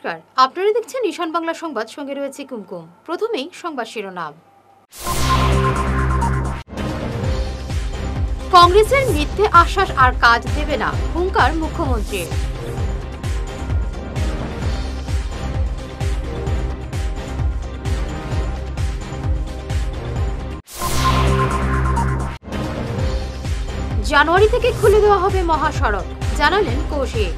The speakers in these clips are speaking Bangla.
নমস্কার, আপনারা দেখছেন ঈশান বাংলা সংবাদ, সঙ্গে রয়েছে কুমকুম। প্রথমেই সংবাদ শিরোনাম। কংগ্রেসের মিথ্যে আশ্বাস আর কাজ দেবে না, হুঙ্কার মুখ্যমন্ত্রীর। জানুয়ারি থেকে খুলে দেওয়া হবে মহাসড়ক, জানালেন কৌশিক।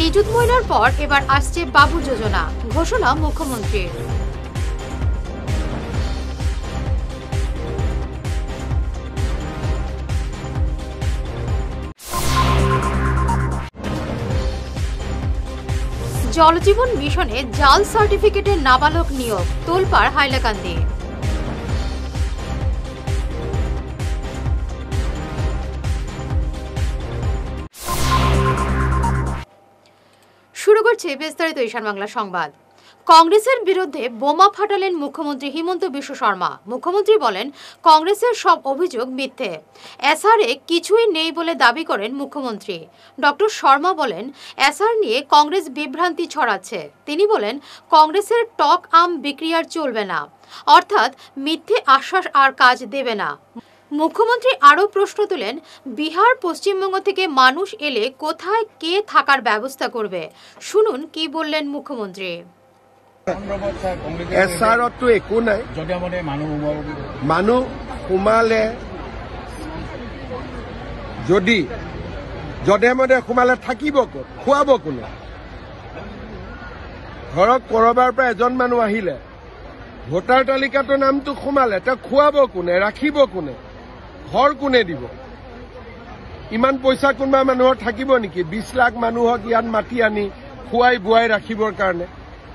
নিযুত ময়নার পর এবার আসছে বাবু যোজনা, ঘোষণা মুখ্যমন্ত্রীর। জলজীবন মিশনে জাল সার্টিফিকেটের নাবালক নিয়োগ, তোলপাড় হাইলাকান্দি। শুরু করছে বিস্তারিত ঈশান বাংলা সংবাদ। কংগ্রেসের বিরুদ্ধে বোমা ফাটালেন মুখ্যমন্ত্রী হিমন্ত বিশ্ব শর্মা। মুখ্যমন্ত্রী বলেন, কংগ্রেসের সব অভিযোগ মিথ্যে, এসআরে কিছুই নেই বলে দাবি করেন মুখ্যমন্ত্রী। ডক্টর শর্মা বলেন, এসআর নিয়ে কংগ্রেস বিভ্রান্তি ছড়াচ্ছে। তিনি বলেন, কংগ্রেসের টক আম বিক্রি আর চলবে না, অর্থাৎ মিথ্যে আশ্বাস আর কাজ দেবে না। মুখ্যমন্ত্রী আরও প্রশ্ন তোলেন, বিহার পশ্চিমবঙ্গ থেকে মানুষ এলে কোথায় কে থাকার ব্যবস্থা করবে? শুনুন কি বললেন মুখ্যমন্ত্রী। এছাৰতো একো নাই, মানুহ সোমালে যদি যধে মধে সোমালে থাকিব ক'ত, খুৱাব কোনে? ধৰক কৰবাৰ পৰা এজন মানুহ আহিলে, ভোটাৰ তালিকাটো নামটো সোমালে, তেওঁ খুৱাব কোনে, ৰাখিব কোনে, ঘৰ কোনে দিব? ইমান পইচা কোনোবা মানুহৰ থাকিব নেকি 20 লাখ মানুহক ইয়াত মাতি আনি খুৱাই বুৱাই ৰাখিবৰ কাৰণে?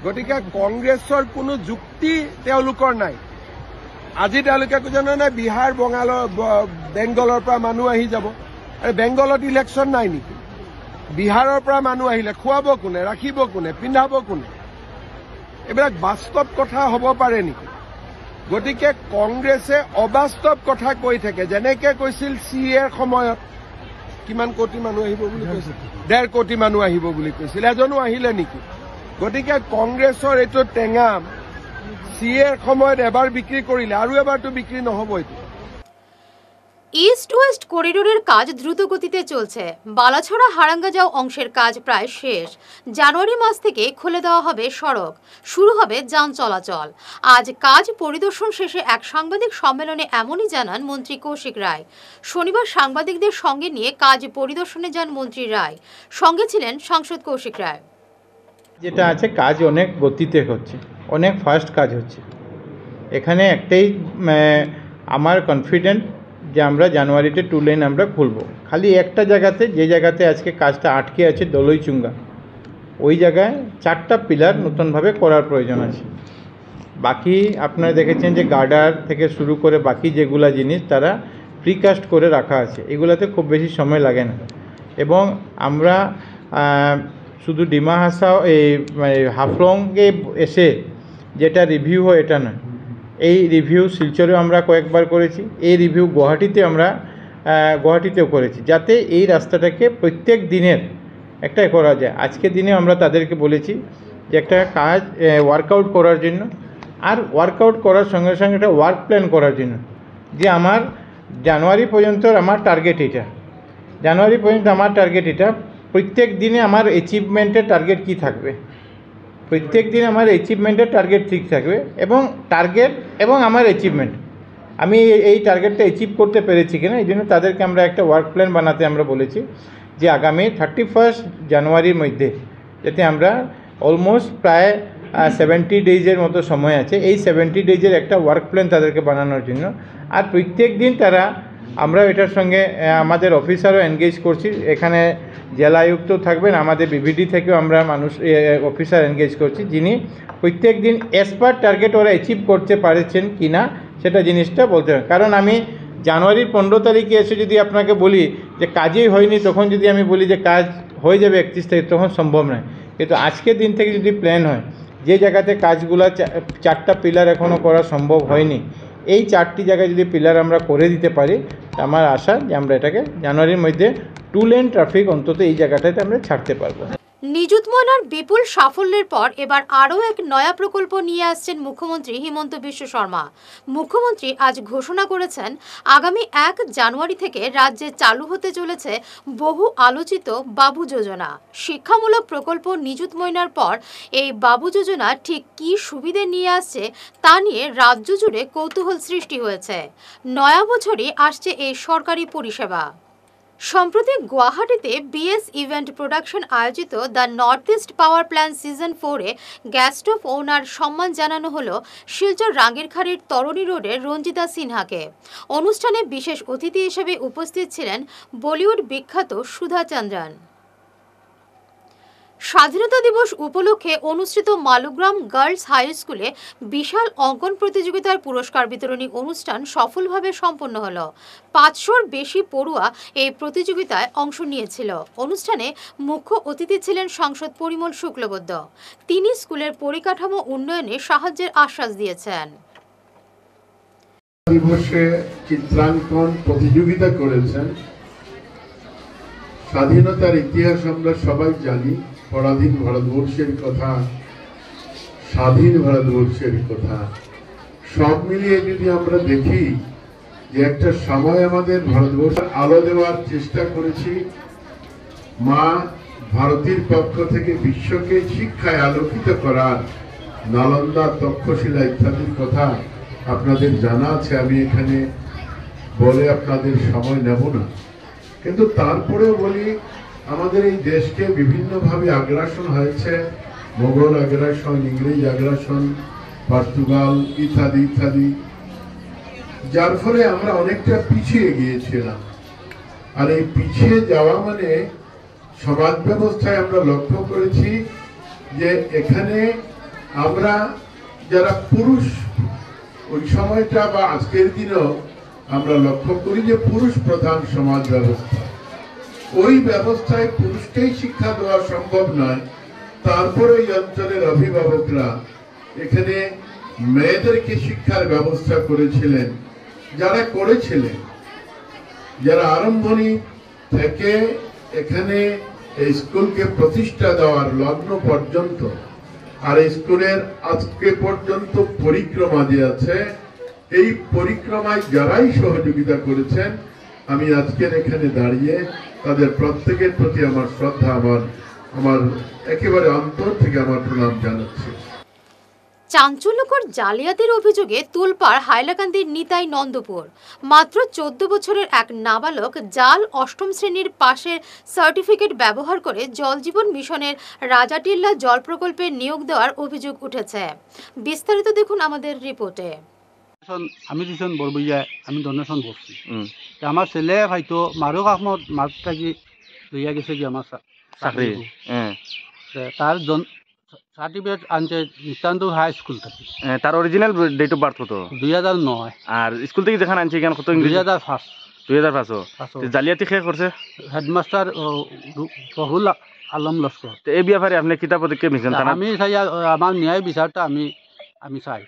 গতিকে কংগ্ৰেছৰ কোনো যুক্তি তেওঁলোকৰ নাই। আজি তেওঁলোকে জানে নাই বিহাৰ বেংগলৰ পৰা মানুহ আহি যাব, বেংগলত ইলেকশ্যন নাই নেকি? বিহাৰৰ পৰা মানুহ আহিলে খুৱাব কোনে, ৰাখিব কোনে, পিন্ধাব কোনে? এইবিলাক বাস্তৱ কথা হ'ব পাৰে নেকি? গতিকে কংগ্ৰেছে অবাস্তৱ কথা কৈ থাকে। যেনেকে কৈছিল CAৰ সময়ত কিমান কোটি মানুহ আহিব বুলি কৈছিল, 1.5 কোটি মানুহ আহিব বুলি কৈছিল, এজনো আহিলে নেকি? গতিকে কংগ্ৰেছৰ এইটো টেঙাম CAৰ সময়ত এবাৰ বিক্ৰী কৰিলে আৰু এবাৰতো বিক্ৰী নহ'ব। এইটো ইস্ট ওয়েস্ট করিডোরের কাজ দ্রুত গতিতে চলছে। বালাছড়া হারাঙ্গাজাও অংশের কাজ প্রায় শেষ। জানুয়ারি মাস থেকে খুলে দেওয়া হবে সড়ক, শুরু হবে যান চলাচল। আজ কাজ পরিদর্শন শেষে এক সাংবাদিক সম্মেলনে এমনই জানান মন্ত্রী কৌশিক রায়। শনিবার সাংবাদিকদের সঙ্গে নিয়ে কাজ পরিদর্শনে যান মন্ত্রী রায়, সঙ্গে ছিলেন সাংসদ কৌশিক রায়। যেটা আছে, কাজ অনেক গতিতে হচ্ছে, অনেক ফাস্ট কাজ হচ্ছে। এখানে একটাই আমার কনফিডেন্ট যে আমরা জানুয়ারিতে 2 লেন আমরা খুলব। খালি একটা জায়গাতে, যে জায়গাতে আজকে কাজটা আটকে আছে দলইচুঙ্গা, ওই জায়গায় 4টা পিলার নতুনভাবে করার প্রয়োজন আছে। বাকি আপনারা দেখেছেন যে গার্ডার থেকে শুরু করে বাকি যেগুলা জিনিস তারা প্রিকাস্ট করে রাখা আছে, এগুলাতে খুব বেশি সময় লাগে না। এবং আমরা শুধু ডিমা হাসাও এই হাফলংয়ে এসে যেটা রিভিউ হয় এটা নয়, এই রিভিউ শিলচরেও আমরা কয়েকবার করেছি, এই রিভিউ গুয়াহাটিতেও করেছি, যাতে এই রাস্তাটাকে প্রত্যেক দিনের একটা করা যায়। আজকের দিনে আমরা তাদেরকে বলেছি যে একটা কাজ ওয়ার্কআউট করার জন্য, আর ওয়ার্কআউট করার সঙ্গে সঙ্গে একটা ওয়ার্ক প্ল্যান করার জন্য, যে আমার জানুয়ারি পর্যন্ত আমার টার্গেট এটা, জানুয়ারি পর্যন্ত আমার টার্গেট এটা, প্রত্যেক দিনে আমার অ্যাচিভমেন্টের টার্গেট কী থাকবে, প্রত্যেক দিন আমার অ্যাচিভমেন্টের টার্গেট ঠিক থাকবে, এবং টার্গেট এবং আমার অ্যাচিভমেন্ট, আমি এই টার্গেটটা অ্যাচিভ করতে পেরেছি কিনা, এই জন্য তাদেরকে আমরা একটা ওয়ার্ক প্ল্যান বানাতে আমরা বলেছি যে আগামী 31 জানুয়ারির মধ্যে যাতে আমরা অলমোস্ট প্রায় 70 ডেজের মতো সময় আছে, এই 70 ডেজের একটা ওয়ার্ক প্ল্যান তাদেরকে বানানোর জন্য। আর প্রত্যেক দিন তারা, আমরা এটার সঙ্গে আমাদের অফিসারও এনগেজ করছি, এখানে জেলা আয়ুক্ত থাকবেন, আমাদের বিভিডি থেকেও আমরা অফিসার এনগেজ করছি, যিনি প্রত্যেক দিন অ্যাজ পার টার্গেট ওরা অ্যাচিভ করতে পারছেন কি না সেটা জিনিসটা বলতে হবে। কারণ আমি জানুয়ারির 15 তারিখে এসে যদি আপনাকে বলি যে কাজই হয়নি, তখন যদি আমি বলি যে কাজ হয়ে যাবে 31 তারিখ, তখন সম্ভব নয়। কিন্তু আজকের দিন থেকে যদি প্ল্যান হয় যে জায়গাতে কাজগুলো 4টা পিলার এখনও করা সম্ভব হয়নি, এই 4টি জায়গায় যদি পিলার আমরা করে দিতে পারি, আমার আশা যে আমরা এটাকে জানুয়ারির মধ্যে 2 লেন ট্রাফিক অন্তত এই জায়গাটাতে আমরা ছাড়তে পারবো। নিযুত ময়নার বিপুল সাফল্যের পর এবার আরও এক নয়া প্রকল্প নিয়ে আসছেন মুখ্যমন্ত্রী হিমন্ত বিশ্ব শর্মা। মুখ্যমন্ত্রী আজ ঘোষণা করেছেন আগামী 1 জানুয়ারি থেকে রাজ্যে চালু হতে চলেছে বহু আলোচিত বাবু যোজনা। শিক্ষামূলক প্রকল্প নিযুত ময়নার পর এই বাবু যোজনা ঠিক কী সুবিধে নিয়ে আসছে তা নিয়ে রাজ্য জুড়ে কৌতূহল সৃষ্টি হয়েছে। নয়া বছরই আসছে এই সরকারি পরিষেবা। সম্প্রতি গুয়াহাটিতে বিএস ইভেন্ট প্রোডাকশন আয়োজিত the north east power plant season 4-এ গ্যাস স্টোভ ওনার সম্মান জানানো হলো শিলচর রাঙ্গিরখাড়ির তরণী রোডের রঞ্জিতা সিনহাকে। অনুষ্ঠানে বিশেষ অতিথি হিসেবে উপস্থিত ছিলেন বলিউড বিখ্যাত সুধা চন্দ্রন। স্বাধীনতা দিবস উপলক্ষে অনুষ্ঠিত মালুগ্রাম গার্লস হাই স্কুলে বিশাল অঙ্কন প্রতিযোগিতার পুরস্কার বিতরণী অনুষ্ঠান সফলভাবে সম্পন্ন হলো। 500-র বেশি পড়ুয়া এই প্রতিযোগিতায় অংশ নিয়েছিল। অনুষ্ঠানে মুখ্য অতিথি ছিলেন সাংসদ পরিমল শুক্লবৈদ্য। তিনি স্কুলের পরিকাঠামো উন্নয়নে সাহায্যের আশ্বাস দিয়েছেন। দিবসে চিত্রাঙ্কন প্রতিযোগিতা করেছেন। স্বাধীনতার ইতিহাস আমরা সবাই জানি, পরাধীন ভারতবর্ষের কথা, স্বাধীন ভারতবর্ষের কথা, সব মিলিয়ে যদি আমরা দেখি যে একটা সময় আমাদের ভারতবর্ষের আলো দেওয়ার চেষ্টা করেছি। মা ভারতীর পক্ষ থেকে বিশ্বকে শিক্ষায় আলোকিত করার নালন্দা, তক্ষশিলা ইত্যাদির কথা আপনাদের জানা আছে, আমি এখানে বলে আপনাদের সময় নেব না। কিন্তু তারপরেও বলি, আমাদের এই দেশকে বিভিন্নভাবে আগ্রাসন হয়েছে, মোগল আগ্রাসন, ইংরেজ আগ্রাসন, পর্তুগাল ইত্যাদি ইত্যাদি, যার ফলে আমরা অনেকটা পিছিয়ে গিয়েছিলাম। আর এই পিছিয়ে যাওয়া মানে সমাজ ব্যবস্থায় আমরা লক্ষ্য করেছি যে এখানে আমরা যারা পুরুষ, ওই সময়টা বা আজকের দিনও আমরা লক্ষ্য করি যে পুরুষ প্রধান সমাজ ব্যবস্থা, ওই ব্যবস্থায় পুরুষকেই শিক্ষা দেওয়া সম্ভব নয়। তারপরে এই অঞ্চলের অভিভাবকরা এখানে মেয়েদেরকে শিক্ষার ব্যবস্থা করেছিলেন। যারা করেছিলেন, যারা আরম্ভণী থেকে এখানে এই স্কুলকে প্রতিষ্ঠা দেওয়ার লগ্ন পর্যন্ত, আর এই স্কুলের আজকে পর্যন্ত পরিক্রমা যে আছে, এই পরিক্রমায় যারাই সহযোগিতা করেছেন, আমি আজকের এখানে দাঁড়িয়ে তাদের প্রত্যেকের প্রতি আমার শ্রদ্ধা, আমার একেবারে অন্তর থেকে আমার প্রণাম জানাচ্ছি। চাঞ্চল্যকর জালিয়াতির অভিযোগে তোলপাড় হাইলাকান্দির নিতাই নন্দপুর। মাত্র 14 বছরের এক নাবালক জাল 8ম শ্রেণীর পাশের সার্টিফিকেট ব্যবহার করে জল জীবন মিশনের রাজাটিল্লা জল প্রকল্পে নিয়োগ দেওয়ার অভিযোগ উঠেছে। বিস্তারিত দেখুন আমাদের রিপোর্টে। আমি দিয়েছেন বরবইয়া, আমি ডোনেশন করছি। আমার ছেলে হয়তো মারুক আহমদ মারটাকে লইয়া গেছে কি আমার চাকরি, তার সার্টিফিকেট আনছে নিত্যান্ত হাই স্কুল থেকে। তার অরিজিনাল ডেট অফ বার্থ কত? 2009। আর স্কুল থেকে যেখানে আনছে এখানে কত? 2005। 2005 জালিয়াতি শেষ করছে হেডমাস্টার রহুল আলম লস্কর। এই ব্যাপারে আপনি কিতা পদক্ষেপ নিয়েছেন? আমি চাই আমার ন্যায় বিচারটা আমি চাই,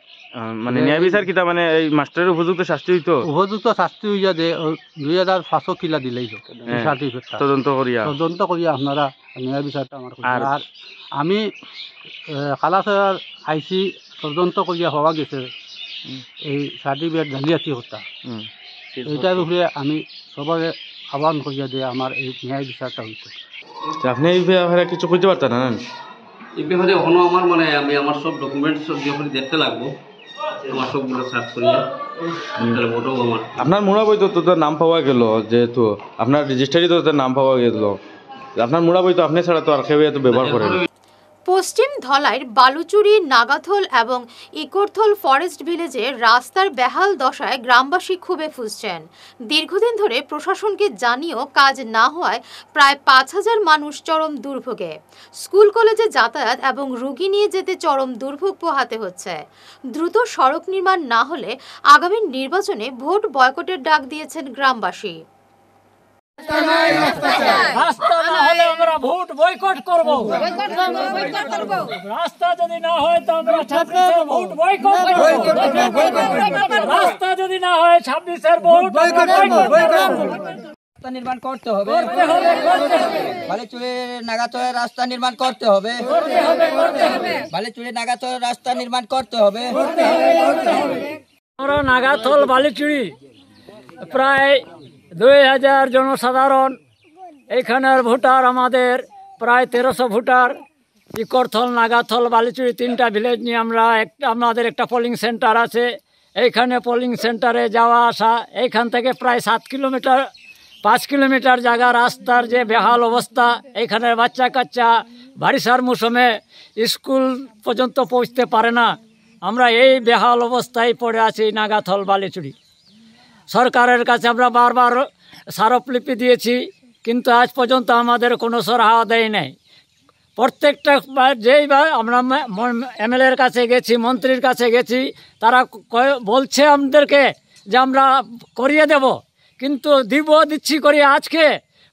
মানে ন্যায় বিচার কিতা, মানে এই মাস্টারের উপযুক্ত শাস্তি হইতো, উপযুক্ত শাস্তি হইয়া যে 2005 কিলা দিলেই সার্টিফিকেট তদন্ত করিয়া আপনারা ন্যায় বিচারটা আমার। আর আমি কালাচার আইসি তদন্ত করিয়া হওয়া গেছে এই সার্টিফিকেট জালিয়াতি হত্যা, এইটার উপরে আমি সবাই আহ্বান করিয়া দিয়ে আমার এই ন্যায় বিচারটা হইতো। আপনি এই ব্যাপারে কিছু কইতে পারতেন না? এই ব্যাপারে এখনো আমার আমি আমার সব ডকুমেন্টস সব ব্যাপারে দেখতে লাগবো, আমার সবগুলো সার্চ করিয়া তাহলে ভোটও আমার। আপনার মুড়াবই তো তোর নাম পাওয়া গেল, যেহেতু আপনার রেজিস্ট্রারি তো নাম পাওয়া গেল, আপনার মুড়াবই তো আপনি ছাড়া তো আর কেউ এত ব্যবহার করেন। পশ্চিম ধলাইর বালুচুরি, নাগাথল এবং ইকরথল ফরেস্ট ভিলেজে রাস্তার বেহাল দশায় গ্রামবাসী ক্ষোভে ফুঁসছেন। দীর্ঘদিন ধরে প্রশাসনকে জানিয়েও কাজ না হওয়ায় প্রায় 5000 মানুষ চরম দুর্ভোগে। স্কুল কলেজে যাতায়াত এবং রোগী নিয়ে যেতে চরম দুর্ভোগ পোহাতে হচ্ছে। দ্রুত সড়ক নির্মাণ না হলে আগামী নির্বাচনে ভোট বয়কটের ডাক দিয়েছেন গ্রামবাসী। রাস্তা না হলে আমরা ভোট বয়কট করব। রাস্তা যদি না হয় তো আমরা 26-এর ভোট বয়কট করব। রাস্তা যদি না হয় 26-এর ভোট বয়কট করব। নির্মাণ করতে হবে, বালিচুড়ি নাগাতলে রাস্তা নির্মাণ করতে হবে, বালিচুড়ি নাগাতলে রাস্তা নির্মাণ করতে হবে। আমরা নাগাতল বালিচুড়ি প্রায় 2000 জনসাধারণ, এইখানের ভোটার আমাদের প্রায় 1300 ভোটার। ইকরথল, নাগাথল, বালিচুড়ি 3টা ভিলেজ নিয়ে আমাদের একটা পোলিং সেন্টার আছে। এইখানে পোলিং সেন্টারে যাওয়া আসা, এইখান থেকে প্রায় 5 কিলোমিটার জায়গা রাস্তার যে বেহাল অবস্থা, এইখানের বাচ্চা কাচ্চা বারিশার মৌসুমে স্কুল পর্যন্ত পৌঁছতে পারে না। আমরা এই বেহাল অবস্থায় পড়ে আছি নাগাথল বালিচুড়ি। সরকারের কাছে আমরা বারবার স্মারকলিপি দিয়েছি, কিন্তু আজ পর্যন্ত আমাদের কোনো সরাহা দেয় নাই। প্রত্যেকটা যেইবার আমরা এমএলএর কাছে গেছি, মন্ত্রীর কাছে গেছি, তারা বলছে আমাদেরকে যে আমরা করিয়ে দেব, কিন্তু দিচ্ছি করে আজকে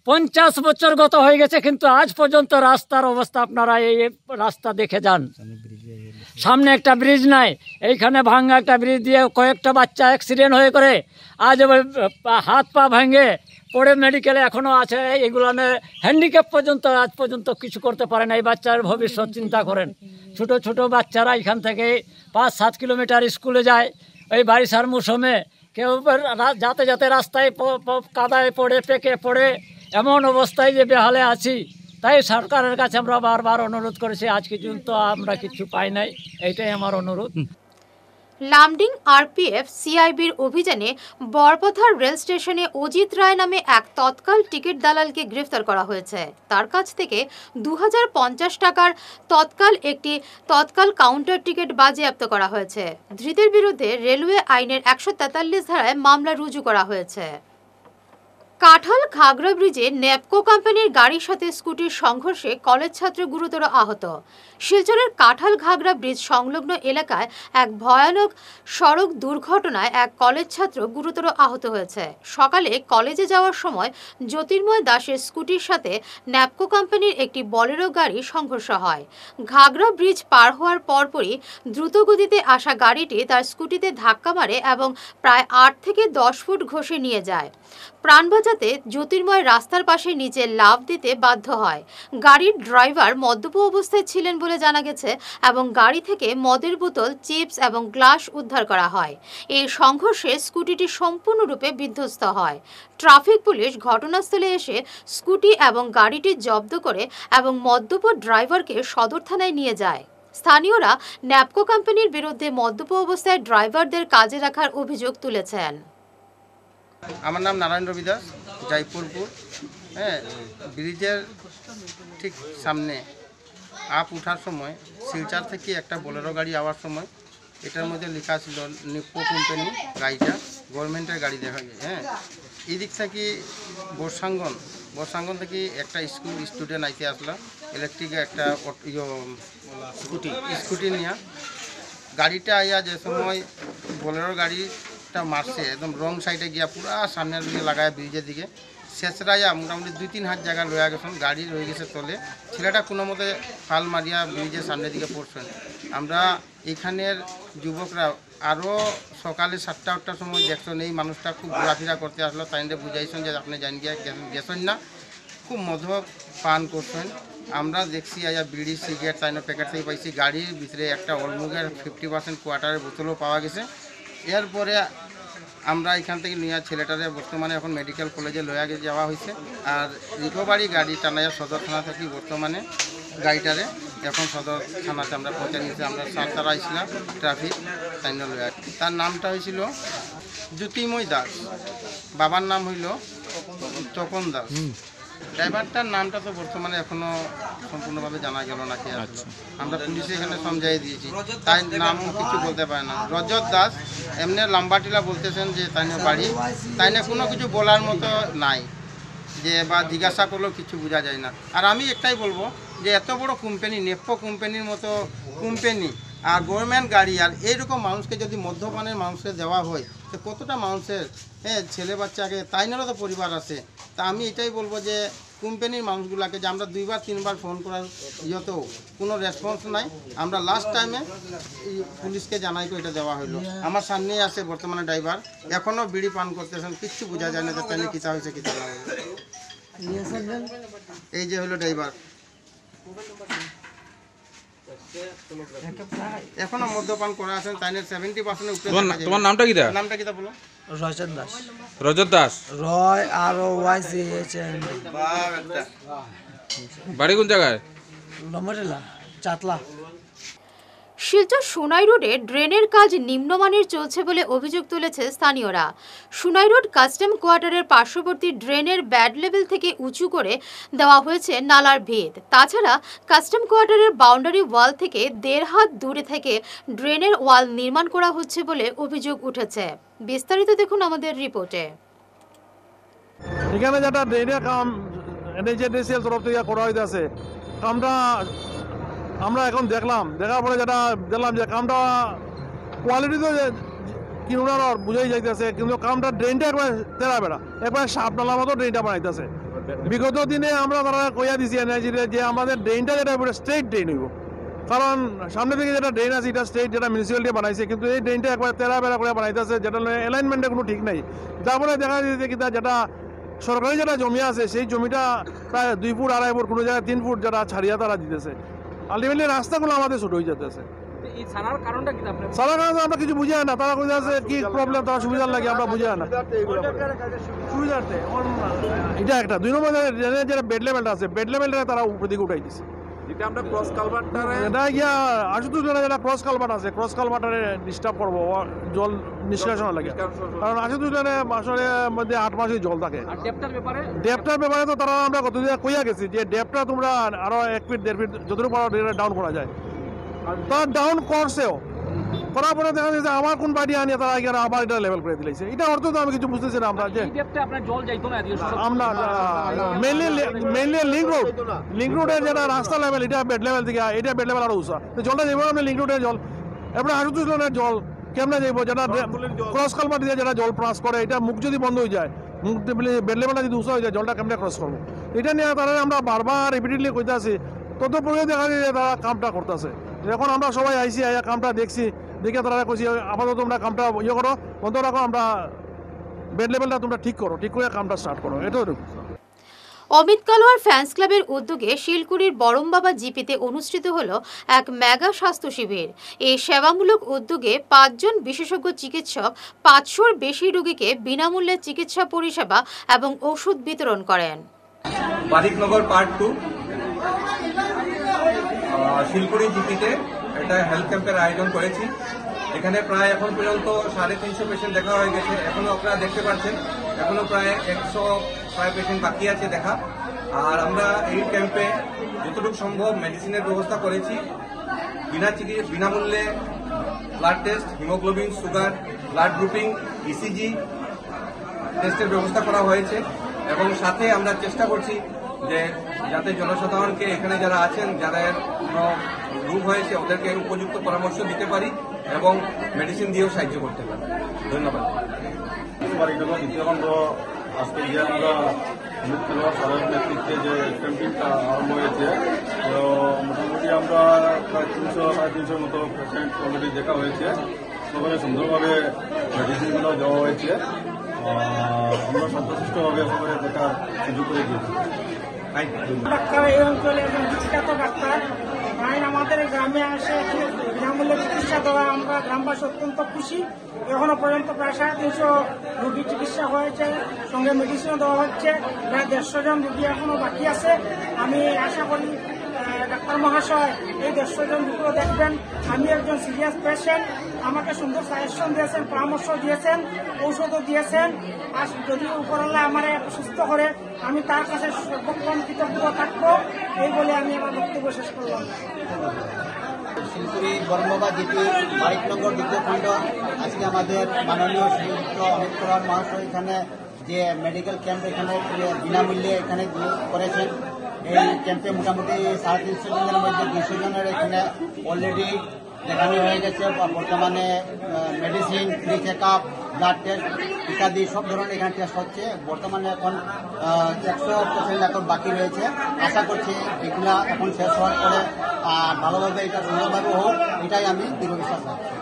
50 বছর গত হয়ে গেছে, কিন্তু আজ পর্যন্ত রাস্তার অবস্থা আপনারা এই রাস্তা দেখে যান। সামনে একটা ব্রিজ নাই, এইখানে ভাঙ্গা একটা ব্রিজ দিয়ে কয়েকটা বাচ্চা অ্যাক্সিডেন্ট হয়ে করে আজ হাত পা ভেঙে পড়ে মেডিকেলে এখনও আছে। এগুলানে হ্যান্ডিক্যাপ পর্যন্ত আজ পর্যন্ত কিছু করতে পারে না। এই বাচ্চার ভবিষ্যৎ চিন্তা করেন। ছোট ছোট বাচ্চারা এখান থেকে 5-7 কিলোমিটার স্কুলে যায় ওই বারিশার মৌসুমে। কেউ যাতে যাতে রাস্তায় কাদায় পড়ে, পেকে পড়ে, এমন অবস্থায় যে বেহালে আছি। তাই সরকারের কাছে আমরা বারবার অনুরোধ করেছি, আজ পর্যন্ত আমরা কিছু পাই নাই। এইটাই আমার অনুরোধ। লামডিং আরপিএফ সিআইবির অভিযানে বরপথার রেল স্টেশনে অজিত রায় নামে এক তৎকাল টিকিট দালালকে গ্রেফতার করা হয়েছে। তার কাছ থেকে 2050 টাকার তৎকাল কাউন্টার টিকিট বাজেয়াপ্ত করা হয়েছে। ধৃতের বিরুদ্ধে রেলওয়ে আইনের 143 ধারায় মামলা রুজু করা হয়েছে। কাঁঠাল ঘাগড়া ব্রিজে নেপকো কোম্পানির গাড়ির সাথে স্কুটির সংঘর্ষে কলেজ ছাত্র গুরুতর আহত। শিলচরের কাঁঠাল ঘাগড়া ব্রিজ সংলগ্ন এলাকায় এক ভয়ানক সড়ক দুর্ঘটনায় এক কলেজ ছাত্র গুরুতর আহত হয়েছে। সকালে কলেজে যাওয়ার সময় জ্যোতির্ময় দাসের স্কুটির সাথে নেপকো কোম্পানির একটি বলেরো গাড়ি সংঘর্ষ হয়। ঘাগড়া ব্রিজ পার হওয়ার পরপরই দ্রুতগতিতে আসা গাড়িটি তার স্কুটিতে ধাক্কা মারে এবং প্রায় 8 থেকে 10 ফুট ঘষে নিয়ে যায়। প্রাণ বাঁচাতে জ্যোতির্ময় রাস্তার পাশে নিচে লাফ দিতে বাধ্য হয়। গাড়ির ড্রাইভার মদ্যপ অবস্থায় ছিলেন বলে জানা গেছে এবং গাড়ি থেকে মদের বোতল, চিপস এবং গ্লাস উদ্ধার করা হয়। এই সংঘর্ষে স্কুটিটি সম্পূর্ণরূপে বিধ্বস্ত হয়। ট্রাফিক পুলিশ ঘটনাস্থলে এসে স্কুটি এবং গাড়িটি জব্দ করে এবং মদ্যপ ড্রাইভারকে সদর থানায় নিয়ে যায়। স্থানীয়রা নেপকো কোম্পানির বিরুদ্ধে মদ্যপ অবস্থায় ড্রাইভারদের কাজে রাখার অভিযোগ তুলেছেন। আমার নাম নারায়ণ রবি দাস, জয়পুরপুর। ব্রিজের ঠিক সামনে আপ উঠার সময় শিলচর থেকে একটা বোলেরো গাড়ি আওয়ার সময় এটার মধ্যে লেখা ছিল নেপকো কোম্পানি, গাড়িটা গভর্নমেন্টের গাড়ি দেখা যায়। এই দিক থেকে বর্ষাঙ্গন থেকে একটা স্টুডেন্ট আইতে আসলো, ইলেকট্রিক একটা স্কুটি নিয়ে। গাড়িটা আইয়া যে সময় বোলেরো গাড়িটা মারছে, একদম রং সাইডে গিয়া পুরা সামনের দিকে লাগায় ব্রিজের দিকে। শেষরাইয়া মোটামুটি 2-3 হাত জায়গা লইয়া গেছেন, গাড়ি রয়ে গেছে তলে। ছেলেটা কোনো মতে ফাল মারিয়া ব্রিজের সামনের দিকে পড়ছেন। আমরা এখানের যুবকরা আরও সকালে 7টা-8টার সময় দেখছেন এই মানুষটা খুব ঘোরাফেরা করতে আসলো। তাইলে বুঝাইছেন যে আপনি জান গিয়া গেছেন না, খুব মদ পান করছেন। আমরা দেখছি আয়া বিড়ি, সিগারেট তাইনো প্যাকেট থেকে পাইছি। গাড়ির ভিতরে একটা অলমুগের 50% কোয়ার্টারের বোতলও পাওয়া গেছে। এরপরে আমরা এখান থেকে নিয়ে ছেলেটারে বর্তমানে এখন মেডিকেল কলেজে লইয়া যাওয়া হয়েছে। আর রিকভারি গাড়ি টানাইয়া সদর থানা থেকে বর্তমানে গাড়িটারে এখন সদর থানাতে আমরা পৌঁছে নিয়েছি। আমরা সাতটারা আইছিলাম ট্রাফিক তাই লইয়া। তার নামটা হয়েছিল জ্যোতির্ময় দাস, বাবার নাম হইল তপন দাস। ড্রাইভারটার নামটা তো বর্তমানে এখনো সম্পূর্ণভাবে জানা গেল না। কি আমরা পুলিশে এখানে সমঝাই দিয়েছি, তাই নাম কিছু বলতে পারে না। রজত দাস এমনি লাম্বাটিলা বলতেছেন যে তাই বাড়ি, তাই না কোনো কিছু বলার মতো নাই, যে বা জিজ্ঞাসা করলেও কিছু বোঝা যায় না। আর আমি একটাই বলবো যে এত বড় কোম্পানি, নেপকো কোম্পানির মতো কোম্পানি আর গভর্নমেন্ট গাড়ি, আর এইরকম মানুষকে যদি মধ্যপানের মানুষকে দেওয়া হয় তো কতটা মানুষের ছেলে বাচ্চাকে তাইনারও তো পরিবার আছে। তা আমি এটাই বলবো যে কোম্পানির মানুষগুলাকে যে আমরা 2বার 3বার ফোন করার ইয়েতেও কোনো রেসপন্স নাই। আমরা লাস্ট টাইমে পুলিশকে জানাই তো এটা দেওয়া হলো। আমার সামনেই আছে বর্তমানে ড্রাইভার, এখনও বিড়ি পান করতেছেন, কিচ্ছু বোঝা যায় না যে তাহলে কিতা হয়েছে কিতা না হয়েছে। এই যে হলো ড্রাইভার, এখনো মদ্যপান করা আছেন, তাই 70% উপরে। তোমার নামটা কি? নামটা কি বলো? রজত দাস। রজত দাস, রয় আর ওয়াইসি বাড়ি কোন জায়গায়? লমরেলা, চাতলা। শিলচর সোনাই রোডে ড্রেনের কাজ নিম্নমানের চলছে বলে অভিযোগ তুলেছে স্থানীয়রা। সোনাই রোড কাস্টম কোয়ার্টারের পার্শ্ববর্তী ড্রেনের ব্যাড লেভেল থেকে উঁচু করে দেওয়া হয়েছে নালার ভিত। তাছাড়া কাস্টম কোয়ার্টারের বাউন্ডারি ওয়াল থেকে 1.5 হাত দূরে থেকে ড্রেনের ওয়াল নির্মাণ করা হচ্ছে বলে অভিযোগ উঠেছে। বিস্তারিত দেখুন আমাদের রিপোর্টে। এখানে যেটা ড্রেনের কাম এনএইচএডিসিএল তরফ থেকে করা হইতেছে, কামটা আমরা এখন দেখার পরে যেটা দেখলাম যে কামটা কোয়ালিটি তো কিনুনার বুঝাই যাইতেছে, কিন্তু কামটা ড্রেনটা একবার তেরা বেড়া, একবার সাপ নালার মতো ড্রেনটা বানাইতেছে। বিগত দিনে আমরা তারা কইয়া দিছি যে আমাদের ড্রেনটা যেটা স্ট্রেট ড্রেন হইব, কারণ সামনে থেকে যেটা ড্রেন আছে এটা স্ট্রেট, যেটা মিউনিসিপ্যালিটি বানাইছে, কিন্তু এই ড্রেনটা একবার তেরা বেড়া করে বানাইতেছে, যেটা অ্যালাইনমেন্টের কোনো ঠিক নাই। তারপরে দেখা যাচ্ছে কি যেটা সরকারি যেটা জমি আছে সেই জমিটা প্রায় 2 ফুট 2.5 ফুট, কোনো জায়গায় 3 ফুট যেটা ছাড়িয়া তারা দিতেছে। আলটিমেটলি রাস্তাগুলো আমাদের ছোট হয়ে যেতেছে। সারার কারণ আমরা কিছু বুঝি না, তারা কই আছে কি প্রবলেম, তারা সুবিধার লাগে আমরা বুঝি না। সুবিধার্থে এটা একটা 2 নম্বর যেটা বেড লেভেলটা আছে, বেড লেভেলটা তারা উপর দিকে উঠাই দিচ্ছে। এটা আমরা ক্রস কালভার্টটা এটা গিয়া আশুতোষ যেটা ক্রস কালভার্ট আছে, ক্রস কালভার্টারে ডিস্টার্ব করবো জল নিষ্কাশনের লাগে, কারণ আশুতোষ আসলে মধ্যে 8 মাসই জল থাকে। ডেপটার ব্যাপারে তো তারা আমরা কতদিন কইয়া গেছি যে ডেপটা তোমরা আরো 1 ফিট 1.5 ফিট যতটুকু পারো ডাউন করা যায়, তারা ডাউন করছেও, করার পরে দেখা যাচ্ছে আমার কোন বাড়ি আনিয়ে তারা আবার এটা লেভেল করে দিয়েছে। এটা অর্থ তো আমি কিছু বুঝতেছি না আমরা, যে আমরা মেইনলি লিঙ্ক রোডের যেটা রাস্তা লেভেল, এটা বেড লেভেল থেকে এটা বেড লেভেল আরো উঁচা, জলটা যাবো আমরা লিঙ্ক রোডের জল, এরপরে আশুতোষ জল কেমনে যাইব, যেটা ক্রস কালভার্ট দিয়ে যেটা জল ক্রস করে, এটা মুখ যদি বন্ধ হয়ে যায়, মুখ বেড লেভেলটা যদি উঁচা হয়ে যায়, জলটা কেমনে ক্রস করবো, এটা নিয়ে তারা আমরা বারবার রিপিটেডলি কইতে আছি। ততপরে দেখা যায় যে তারা কামটা করতেছে। এখন আমরা সবাই আইসি, আইয়া কামটা দেখছি, দেখে তারা কইছি আপাতত তোমরা কামটা ইয়ে করো, বন্ধ রাখো, আমরা বেড লেভেলটা তোমরা ঠিক করো, ঠিক করে কামটা স্টার্ট করো। এটাও অমিত কালোয়ার ফ্যান্স ক্লাবের উদ্যোগে শিলকুড়ির বরমবাবা জিপিতে অনুষ্ঠিত হলো এক মেগা স্বাস্থ্য শিবির। এই সেবামূলক উদ্যোগে 5 জন বিশেষজ্ঞ চিকিৎসক 500-র বেশি রোগীকে বিনামূল্যে চিকিৎসা পরিষেবা এবং ওষুধ বিতরণ করেন। বারিকনগর পার্ট 2 শিলকুড়ি জিপিতে এটা হেলথ ক্যাম্পের আয়োজন করেছি। এখানে প্রায় এখন পর্যন্ত 350 পেশেন্ট দেখা হয়ে গেছে। এখনো আপনারা দেখতে পাচ্ছেন এখনো প্রায় 100 পেশেন্ট বাকি আছে দেখা। আর আমরা এই ক্যাম্পে যতটুকু সম্ভব মেডিসিনের ব্যবস্থা করেছি। বিনামূল্যে blood test, haemoglobin, sugar, blood grouping, ECG টেস্টের ব্যবস্থা করা হয়েছে এবং সাথে আমরা চেষ্টা করছি যে যাতে জনসাধারণকে এখানে যারা আছেন, যাদের রোগ হয়েছে, ওদেরকে উপযুক্ত পরামর্শ দিতে পারি এবং মেডিসিন দিয়েও সাহায্য করতে পারি। ধন্যবাদ। বারিকনগর দ্বিতীয় খণ্ড আজকে যে আমরা অমিত কালোয়ার স্যারের নেতৃত্বে যে ক্যাম্পেইনটা আরম্ভ হয়েছে, তো মোটামুটি আমরা প্রায় 300-350 মতো পেশেন্ট অলরেডি দেখা হয়েছে। সবাই সুন্দরভাবে মেডিসিনগুলো দেওয়া হয়েছে। আমরা সন্তুষ্টভাবে সবাই দেখার সুযোগ করে দিয়েছি। ডাক্তার এই অঞ্চলে একজন বিখ্যাত ডাক্তার, আমাদের গ্রামে আসে বিনামূল্যে চিকিৎসা দেওয়া, আমরা গ্রামবাসী অত্যন্ত খুশি। এখনো পর্যন্ত প্রায় 350 রোগী চিকিৎসা হয়েছে, সঙ্গে মেডিসিনও দেওয়া হচ্ছে। প্রায় 150 জন রোগী এখনো বাকি আছে। আমি আশা করি ডাক্তার মহাশয় এই 150 জন রোগীও দেখবেন। আমি একজন সিরিয়াস পেশেন্ট, আমাকে সুন্দর সাজেশন দিয়েছেন, পরামর্শ দিয়েছেন, ঔষধও দিয়েছেন। আর যদি উপরাল্লাহ আমার সুস্থ করে, আমি তার কাছে সর্বক্ষণ কৃতজ্ঞ থাকবো। এই বলে আমি আমার বক্তব্য শেষ করলাম। শিলকুড়ি বরমবাবা জিপি বারিকনগর দ্বিতীয় খণ্ড আজকে আমাদের মাননীয় শ্রীযুক্ত অমিত কালোয়ার মহাশয় এখানে যে মেডিকেল ক্যাম্প এখানে বিনামূল্যে এখানে করেছেন। এই ক্যাম্পে মোটামুটি 350 জনের মধ্যে 200 জনের এখানে অলরেডি দেখানো হয়ে গেছে। বর্তমানে medicine, free check up, blood test ইত্যাদি সব ধরনের এখানে টেস্ট হচ্ছে। বর্তমানে এখন 100% এখন বাকি রয়েছে। আশা করছি এগুলা এখন শেষ হওয়ার পরে ভালোভাবে এটা সুন্দরভাবে হোক, এটাই আমি দৃঢ় বিশ্বাস রাখছি।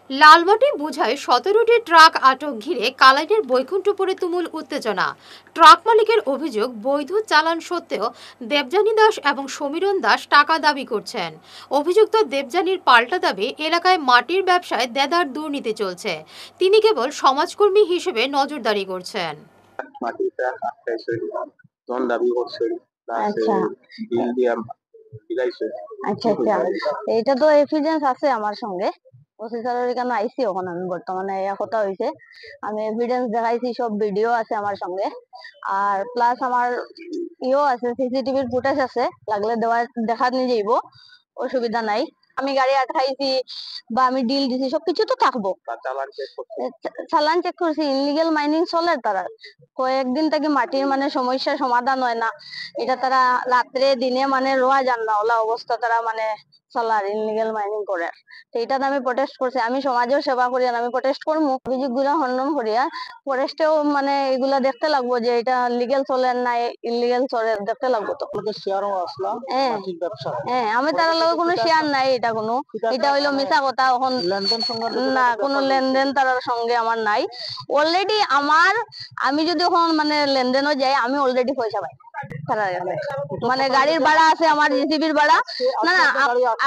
লালমাটি বুঝায় 17টি ট্রাক আটক ঘিরে কালাইনের বৈকুণ্ঠপুরে তুমুল উত্তেজনা। ট্রাক মালিকের অভিযোগ, বৈধ চালান সত্ত্বেও দেবযানী দাস এবং সমীরণ দাস টাকা দাবি করছেন। অভিযুক্ত দেবযানীর পাল্টা দাবি, এলাকায় মাটির ব্যবসায় দেদার দুর্নীতি চলছে। তিনি কেবল সমাজকর্মী হিসেবে নজরদারি করছেন। এটা তো এভিডেন্স আছে আমার সঙ্গে। ওসি স্যারের এখানে আইসি, ওখানে আমি বর্তমানে কথা হয়েছে, আমি এভিডেন্স দেখাইছি, সব ভিডিও আছে আমার সঙ্গে। আর প্লাস আমার আছে, সিসিটিভির ফুটেজ আছে, লাগলে দেখা নিয়ে যাইব, অসুবিধা নাই। আমি গাড়ি আটকাইছি বা আমি ডিল দিছি, সবকিছু তো থাকবো। চালান চেক করছি, ইনলিগেল মাইনিং চলে তারা কয়েকদিন থেকে, মাটির মানে সমস্যার সমাধান হয় না। এটা তারা রাত্রে দিনে মানে রোয়া যান না, ওলা অবস্থা তারা মানে চলার ইনলিগেল মাইনিং করে। এইটাতে আমি প্রটেস্ট করছি, আমি সমাজেও সেবা করি, আমি প্রটেস্ট করবো। অভিযোগ গুলা খণ্ডন করিয়া ফরেস্টেও মানে এগুলা দেখতে লাগবো যে এটা লিগেল চলে না ইনলিগেল চলে, দেখতে লাগবো। তো হ্যাঁ, আমি তার লগে কোনো শেয়ার নাই, এটা কোনো, এটা হইলো মিছা কথা। এখন না, কোনো লেনদেন তার সঙ্গে আমার নাই। অলরেডি আমি যদি এখন মানে লেনদেনও যাই, আমি অলরেডি পয়সা পাই মানে গাড়ির ভাড়া আছে, আমার জিসিবির ভাড়া না।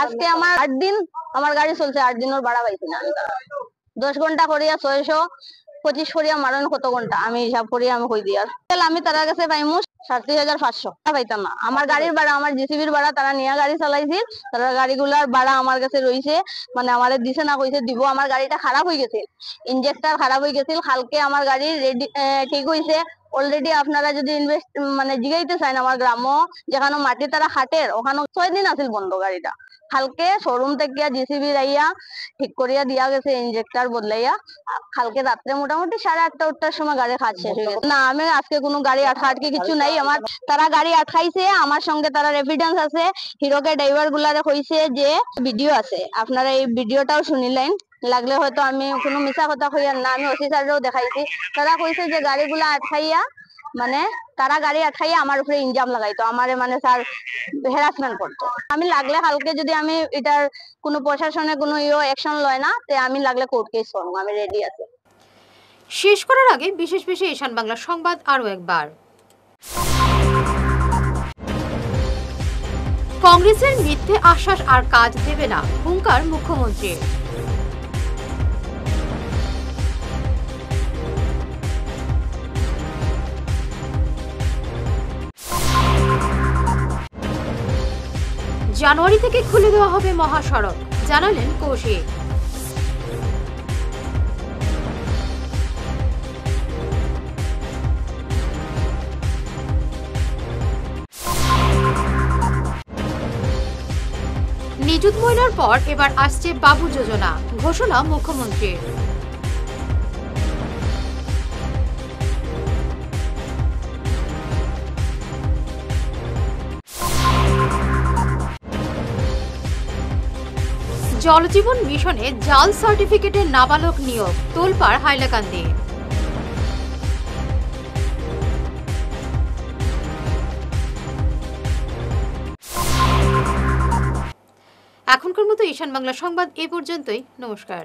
আজকে আমার 8 দিন আমার গাড়ি চলছে, 8 দিনের ভাড়া পাইছি না। 10 ঘন্টা করিয়া 625 করিয়া মারণ কত ঘন্টা আমি হিসাব করিয়া আমি কই দিই। আর আমি তার কাছে পাইমু 37,500 পাইতাম না। আমার গাড়ির ভাড়া, আমার জিসিবির ভাড়া, তারা নিয়ে গাড়ি চালাইছিল, তারা গাড়িগুলার ভাড়া আমার কাছে রয়েছে, মানে আমার দিছে না, কইছে দিব। আমার গাড়িটা খারাপ হয়ে গেছিল, ইঞ্জেক্টর খারাপ হয়ে গেছিল, কালকে আমার গাড়ি রেডি ঠিক হয়েছে। অলরেডি আপনারা যদি ইনভেস্ট মানে জিগাইতে চান, আমার গ্রামও যেখানে মাটি তারা হাটের, ওখানে 6 দিন আছিল বন্ধ গাড়িটা। কালকে শোরুম থেকে জিসিবি রাইয়া ঠিক করিয়া দিয়া গেছে, ইঞ্জেক্টর বদলাইয়া। কালকে রাত্রে মোটামুটি 8:30-8টার সময় গাড়ি কাজ শেষ হয়ে গেছে। না, আমি আজকে কোনো গাড়ি আটকে কিছু নাই। আমার তারা গাড়ি আটকাইছে, আমার সঙ্গে তারা এভিডেন্স আছে। হিরোকে ড্রাইভার গুলারে কইছে যে ভিডিও আছে, আপনারা এই ভিডিওটাও শুনিলেন। লাগলে হয়তো আমি কোনো মিছা কথা কইয়ার না, আমি ওসি স্যারেও দেখাইছি। তারা কইছে যে গাড়িগুলা আটকাইয়া মানে তারা গাড়ি আটকাইয়া আমার উপরে ইনজাম লাগাইতো, আমারে মানে স্যার হ্যারাসমেন্ট করতো। আমি লাগলে কালকে যদি আমি এটার কোনো প্রশাসনে কোনো অ্যাকশন লয় না, তে আমি লাগলে কোর্ট কেস করব, আমি রেডি আছি। শেষ করার আগে বিশেষ ঈশান বাংলা সংবাদ আরো একবার। কংগ্রেসের মিথ্যে আশ্বাস আর কাজ দেবে না, হুঙ্কার মুখ্যমন্ত্রী। জানুয়ারি থেকে খুলে দেওয়া হবে মহাসড়ক, জানালেন কৌশিক। নিযুত ময়নার পর এবার আসছে বাবু যোজনা, ঘোষণা মুখ্যমন্ত্রীর। জলজীবন মিশনে জাল সার্টিফিকেটের নাবালক নিয়োগ, তোলপাড় হাইলাকান্দি। এখনকার মতো ঈশান বাংলা সংবাদ এ পর্যন্তই। নমস্কার।